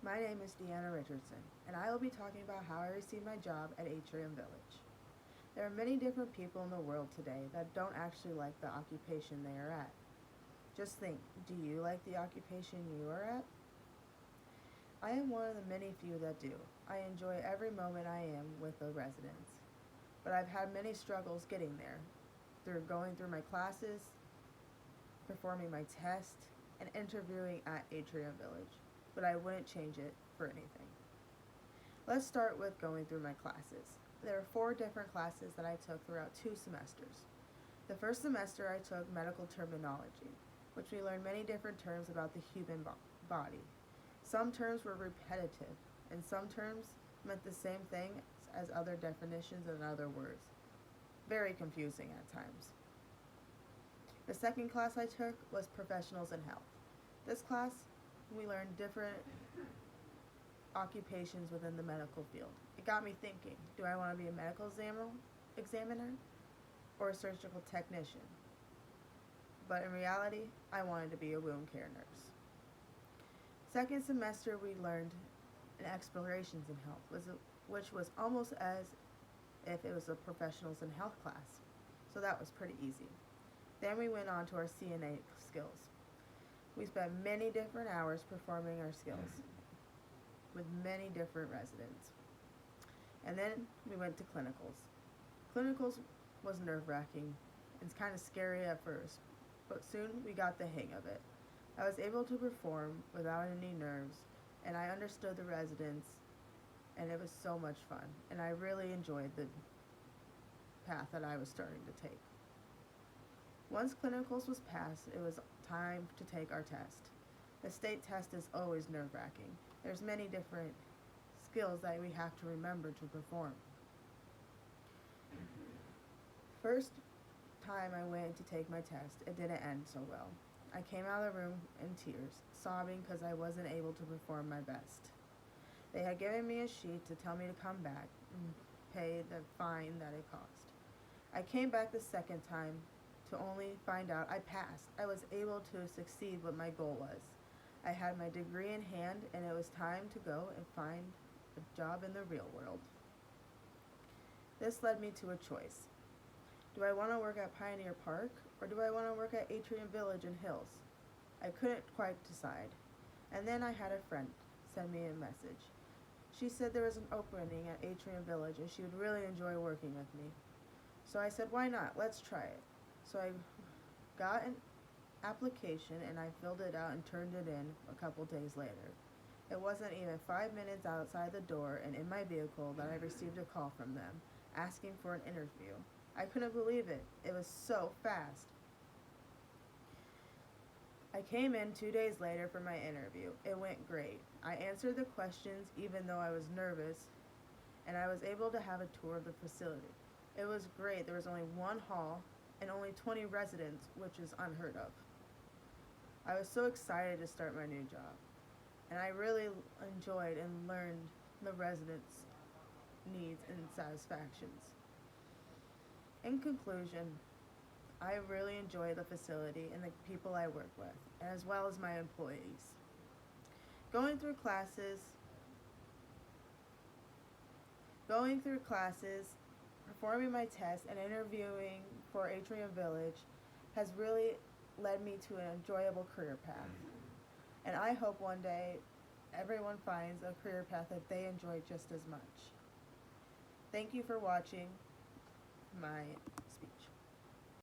My name is Deanna Richardson, and I will be talking about how I received my job at Atrium Village. There are many different people in the world today that don't actually like the occupation they are at. Just think, do you like the occupation you are at? I am one of the many few that do. I enjoy every moment I am with the residents. But I've had many struggles getting there, through going through my classes, performing my test, and interviewing at Atrium Village. But I wouldn't change it for anything. Let's start with going through my classes. There are 4 different classes that I took throughout 2 semesters. The first semester I took medical terminology, which we learned many different terms about the human body. Some terms were repetitive, and some terms meant the same thing as other definitions and other words. Very confusing at times. The second class I took was professionals in health. This class, we learned different occupations within the medical field. It got me thinking, do I want to be a medical examiner or a surgical technician? But in reality, I wanted to be a wound care nurse. Second semester, we learned an explorations in health, which was almost as if it was a professionals in health class. So that was pretty easy. Then we went on to our CNA skills. We spent many different hours performing our skills with many different residents. And then we went to clinicals. Clinicals was nerve-wracking and kind of scary at first, but soon we got the hang of it. I was able to perform without any nerves, and I understood the residents, and it was so much fun, and I really enjoyed the path that I was starting to take. Once clinicals was passed, it was time to take our test. The state test is always nerve-wracking. There's many different skills that we have to remember to perform. First time I went to take my test, it didn't end so well. I came out of the room in tears, sobbing because I wasn't able to perform my best. They had given me a sheet to tell me to come back and pay the fine that it cost. I came back the second time to only find out I passed. I was able to succeed what my goal was. I had my degree in hand, and it was time to go and find a job in the real world. This led me to a choice. Do I want to work at Pioneer Park, or do I want to work at Atrium Village in Hills? I couldn't quite decide. And then I had a friend send me a message. She said there was an opening at Atrium Village and she would really enjoy working with me. So I said, why not? Let's try it. So I got an application and I filled it out and turned it in a couple days later. It wasn't even 5 minutes outside the door and in my vehicle that I received a call from them asking for an interview. I couldn't believe it. It was so fast. I came in 2 days later for my interview. It went great. I answered the questions even though I was nervous, and I was able to have a tour of the facility. It was great. There was only one hall and only 20 residents, which is unheard of. I was so excited to start my new job, and I really enjoyed and learned the residents' needs and satisfactions. In conclusion, I really enjoy the facility and the people I work with, as well as my employees. Going through classes, performing my tests, and interviewing for Atrium Village has really led me to an enjoyable career path. And I hope one day everyone finds a career path that they enjoy just as much. Thank you for watching my